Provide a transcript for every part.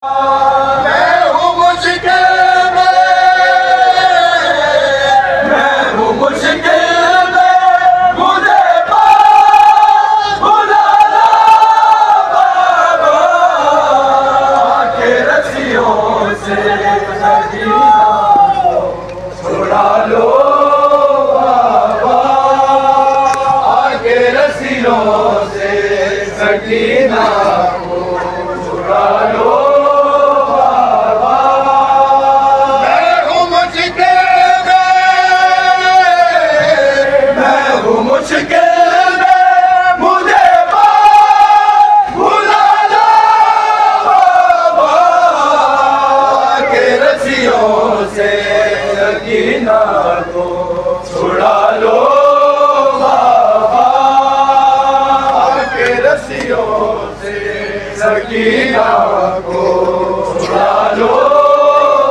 मैं हूँ मुश्किल में, मैं हूँ मुश्किल में, मुझे पास बुलाना बाबा के रस्सियों से सकीना छुड़ा लो बाबा आके रस्सियों से सकीना छुड़ा लो। सकीना को छुड़ा लो बाबा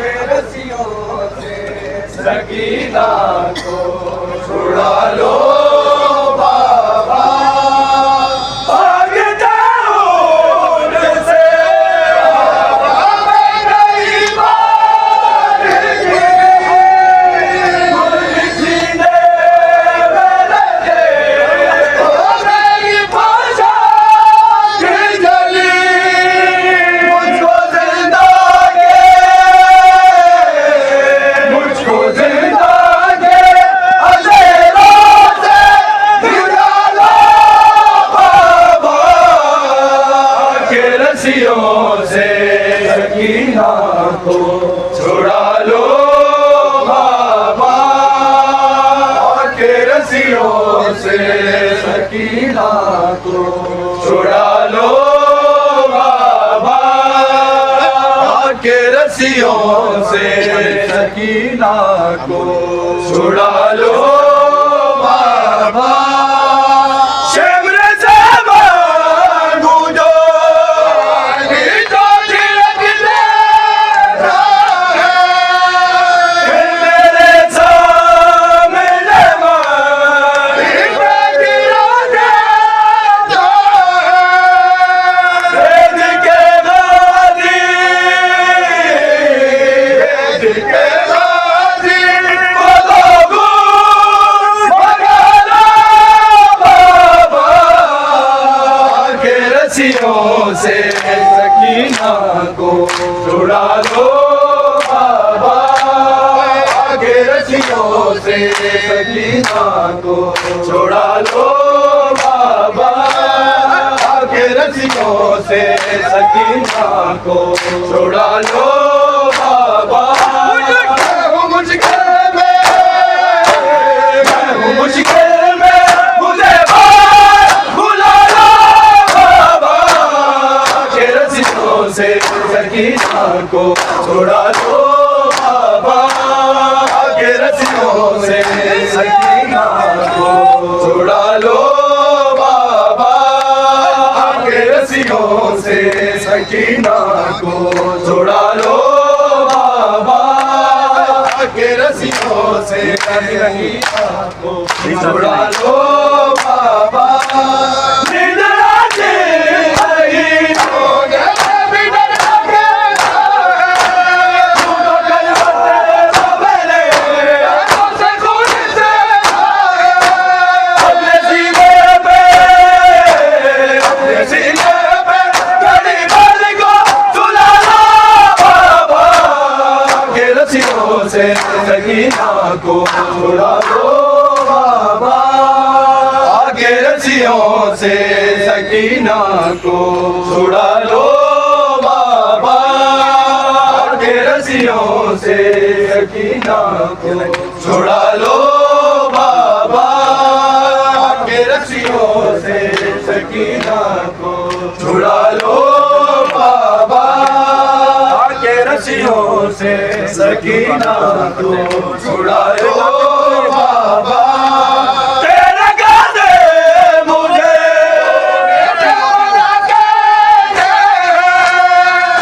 के रस्सियों से सकीना को छुड़ा लो बाबा के रस्सियों से सकीना को छुड़ा लो बाबा। रस्सियों से सकीना को छुड़ा लो बाबा के रस्सियों से सकीना को छुड़ा लो बाबा के रस्सियों से सकीना को छुड़ा लो बाबा। रस्सियों से सकीना को छुड़ा लो बाबा के रस्सियों से सकीना को छुड़ा लो बाबा के रस्सियों से सकीना को छुड़ा लो बाबा। मैं हूँ मुश्किल में, मैं हूँ मुश्किल में, मुझे से सकीना को छुड़ा लो बाबा के रस्सियों से सकीना को छुड़ा लो बाबा के रस्सियों से सकीना को छुड़ा लो बाबा के रस्सियों से सकीना को छुड़ा लो बाबा। रस्सियों से सकीना को छुड़ा लो बाबा आगे रस्सियों से सकीना को छुड़ा लो बाबा आगे रस्सियों से सकीना को छुड़ा लो बाबा आगे रस्सियों से सकीना को छुड़ा लो बाबा के रस्सियों से सकीना को छुड़ा लो बाबा। तेरा गाने मुझे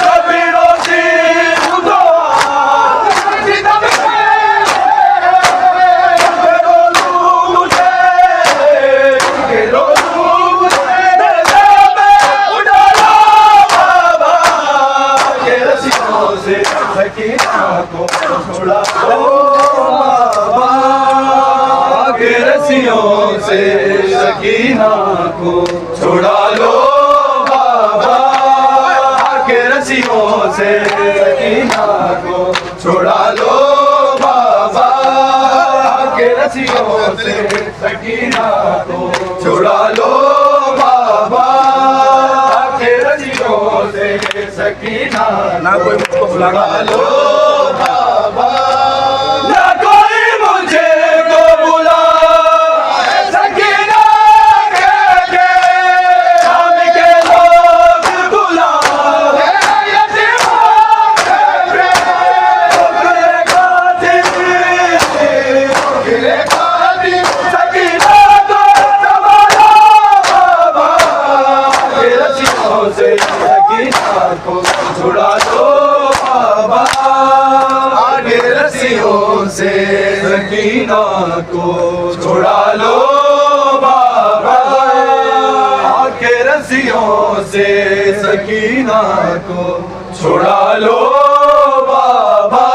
कभी रोती उठो मुझे सकीना को छुड़ा लो बाबा के रस्सियों से सकीना को छुड़ा लो बाबा के रस्सियों से सकीना को छुड़ा लो बाबा के रस्सियों से सकीना ना कोई मुझको बुला लो बाबा ना कोई मुझे को बुला सकीना कह के हम के लोग बुला छुड़ा लो बाबा आगे रस्सियों से सकीना को छुड़ा लो बाबा आगे रस्सियों से सकीना को छुड़ा लो बाबा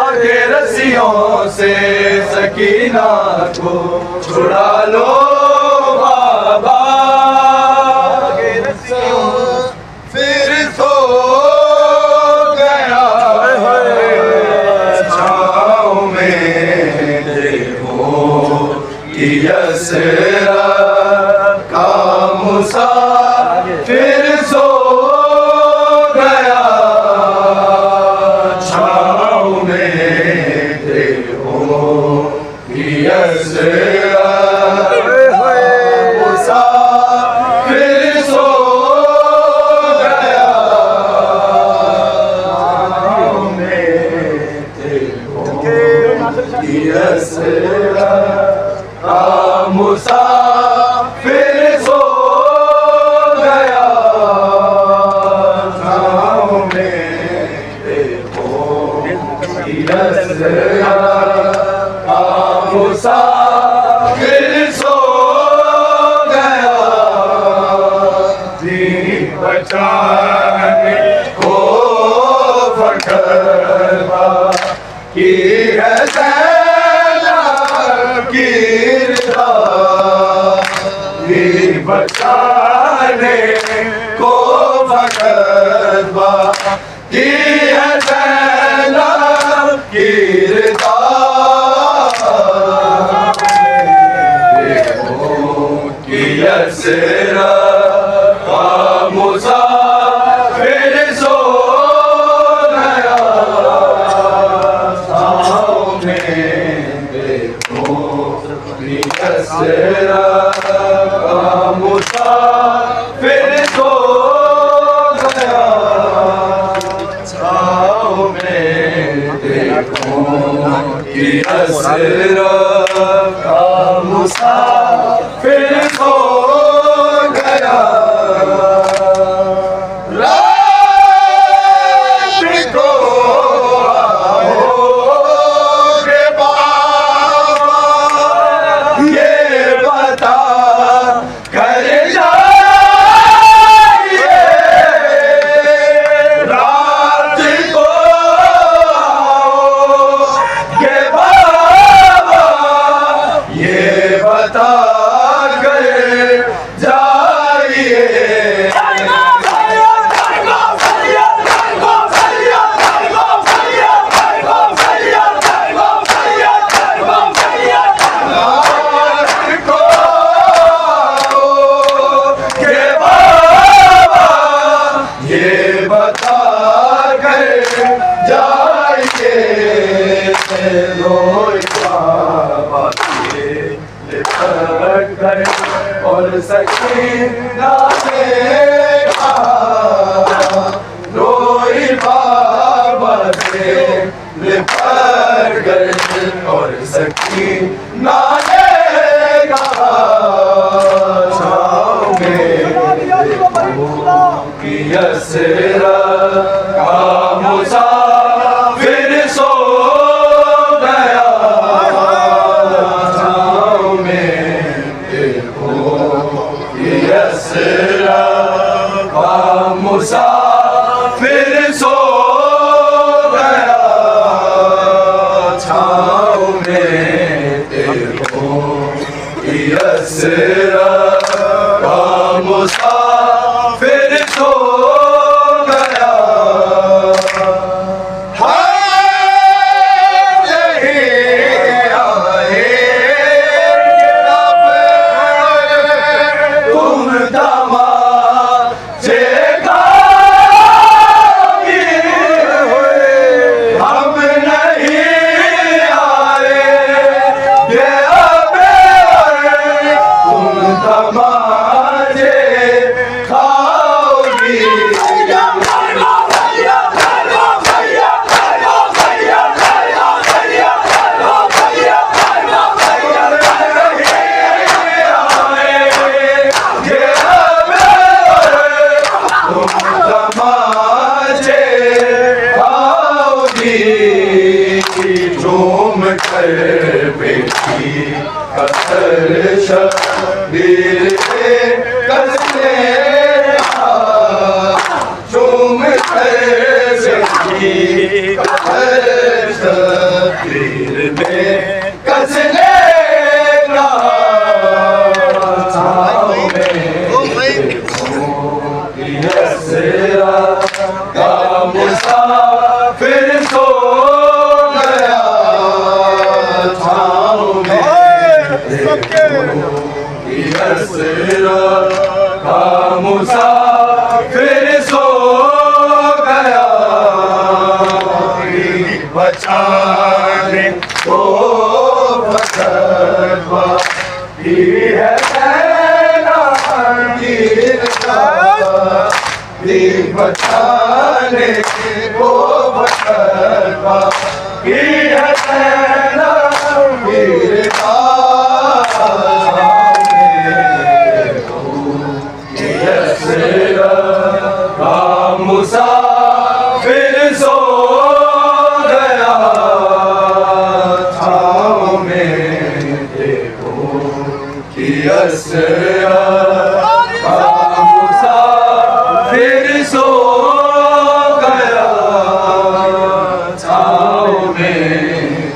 आगे रस्सियों से सकीना को छुड़ा लो बाबा आगे रस्सियों फिर सो गया छाँव में देखो कि यसरा का मुसाफिर सो गया छाँव में देखो कि यसरा मुसाफिर सो मुसाफिर सो गया छाँव में देखो मुसाफिर सो गया जी बचाने को फटवा की है बचाने को फकरबा की है ज़ैनब की रिदा देखो कि यसरा का मुसाफिर सो गया छाँव में देखो कि यसरा मुसाफिर सो गया छाँव में देखो कि यसरा का मुसाफिर सो गया रात को आओगे बाबा ये बता कर जाइए रात को आओगे बाबा ये बता कर जाइए और सकीना ने रोई बाबा से लिपट गए और सकीना ने छाँव में कि यसरा का मुसाफिर सो गया छाँव में देखो कि यसरा का मुसाफिर सो गया छाँव में देखो कि कसर शबीर के कसने चूम कर सकी कसर शबीर में कसने का छाँव में यसरा का मुसाफिर सो गया छाँव में यसरा का मुसाफिर सो गया बचाने को बचवा की है बचाने को बचवा की है मुसाफिर सो गया छाँव में देखो कि यसरा मुसाफिर सो गया छाँव में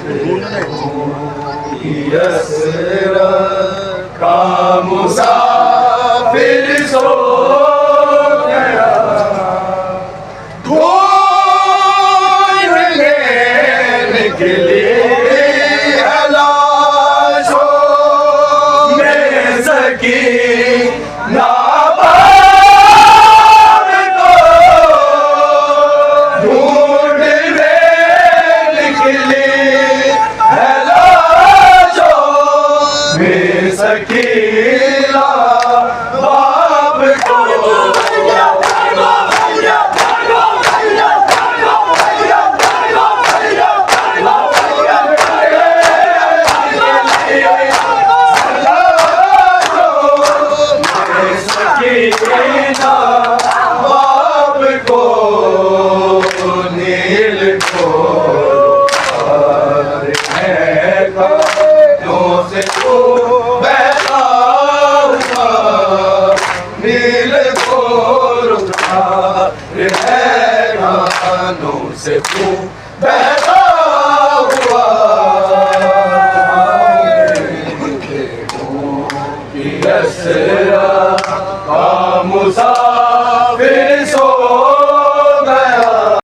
देखो कि यसरा का मुसाफिर सो सकीला बाप को सकीला बाप को नील को से नील को रुका है गानों से